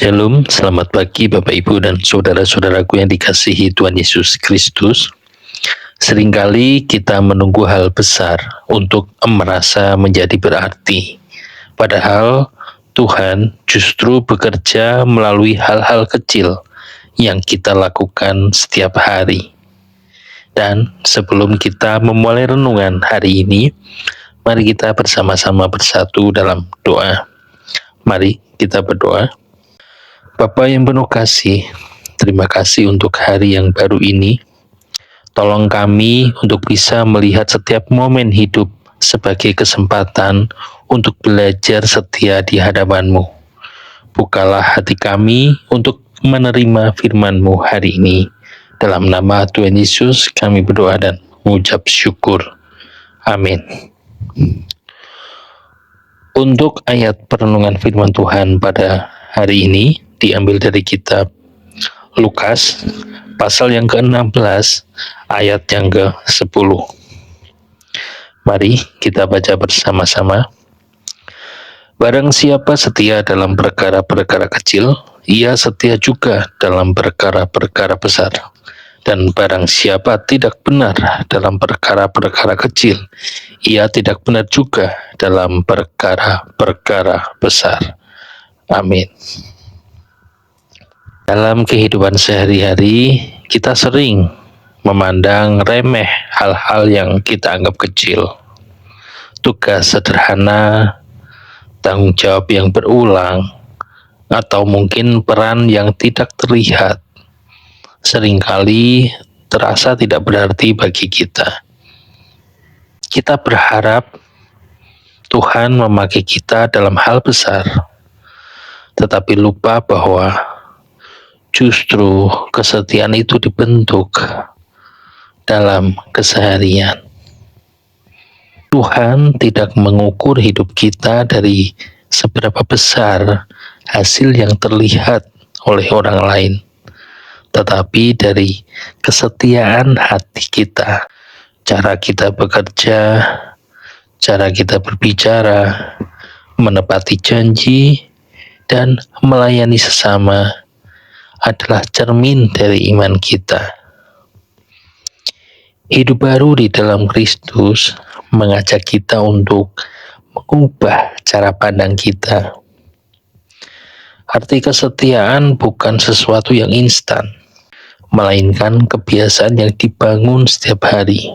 Shalom, selamat pagi Bapak Ibu dan saudara-saudaraku yang dikasihi Tuhan Yesus Kristus. Seringkali kita menunggu hal besar untuk merasa menjadi berarti. Padahal Tuhan justru bekerja melalui hal-hal kecil yang kita lakukan setiap hari. Dan sebelum kita memulai renungan hari ini, mari kita bersama-sama bersatu dalam doa. Mari kita berdoa. Bapa yang penuh kasih, terima kasih untuk hari yang baru ini. Tolong kami untuk bisa melihat setiap momen hidup sebagai kesempatan untuk belajar setia di hadapan-Mu. Bukalah hati kami untuk menerima firman-Mu hari ini. Dalam nama Tuhan Yesus kami berdoa dan mengucap syukur. Amin. Untuk ayat perenungan firman Tuhan pada hari ini diambil dari kitab Lukas pasal yang ke-16 ayat yang ke-10. Mari kita baca bersama-sama. Barang siapa setia dalam perkara-perkara kecil, ia setia juga dalam perkara-perkara besar. Dan barang siapa tidak benar dalam perkara-perkara kecil, ia tidak benar juga dalam perkara-perkara besar. Amin. Dalam kehidupan sehari-hari, kita sering memandang remeh hal-hal yang kita anggap kecil. Tugas sederhana, tanggung jawab yang berulang, atau mungkin peran yang tidak terlihat, seringkali terasa tidak berarti bagi kita. Kita berharap Tuhan memakai kita dalam hal besar, tetapi lupa bahwa justru kesetiaan itu dibentuk dalam keseharian. Tuhan tidak mengukur hidup kita dari seberapa besar hasil yang terlihat oleh orang lain, tetapi dari kesetiaan hati kita, cara kita bekerja, cara kita berbicara, menepati janji, dan melayani sesama adalah cermin dari iman kita. Hidup baru di dalam Kristus mengajak kita untuk mengubah cara pandang kita. Arti kesetiaan bukan sesuatu yang instan, melainkan kebiasaan yang dibangun setiap hari.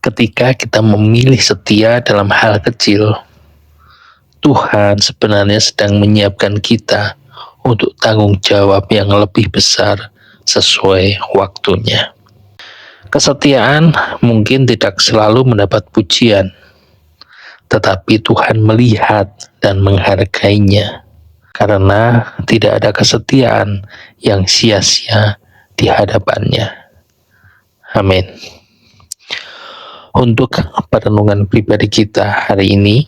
Ketika kita memilih setia dalam hal kecil, Tuhan sebenarnya sedang menyiapkan kita untuk tanggung jawab yang lebih besar sesuai waktunya. Kesetiaan mungkin tidak selalu mendapat pujian, tetapi Tuhan melihat dan menghargainya, karena tidak ada kesetiaan yang sia-sia di hadapannya. Amin. Untuk perenungan pribadi kita hari ini,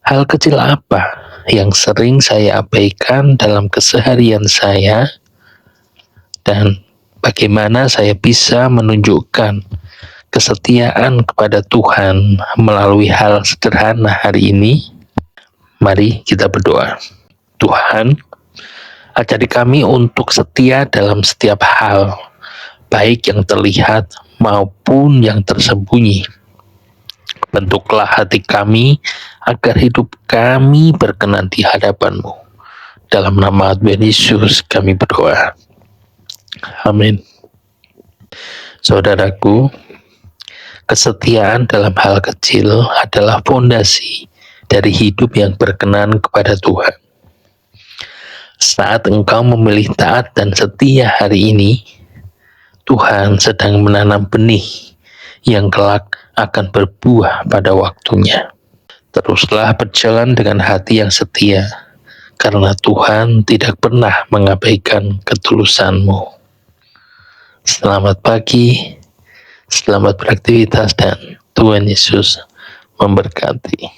hal kecil apa yang sering saya abaikan dalam keseharian saya, dan bagaimana saya bisa menunjukkan kesetiaan kepada Tuhan melalui hal sederhana hari ini? Mari kita berdoa. Tuhan, ajari kami untuk setia dalam setiap hal, baik yang terlihat maupun yang tersembunyi. Bentuklah hati kami agar hidup kami berkenan di hadapan-Mu. Dalam nama Tuhan Yesus kami berdoa. Amin. Saudaraku, kesetiaan dalam hal kecil adalah fondasi dari hidup yang berkenan kepada Tuhan. Saat engkau memilih taat dan setia hari ini, Tuhan sedang menanam benih yang kelak akan berbuah pada waktunya. Teruslah berjalan dengan hati yang setia, karena Tuhan tidak pernah mengabaikan ketulusanmu. Selamat pagi, selamat beraktivitas, dan Tuhan Yesus memberkati.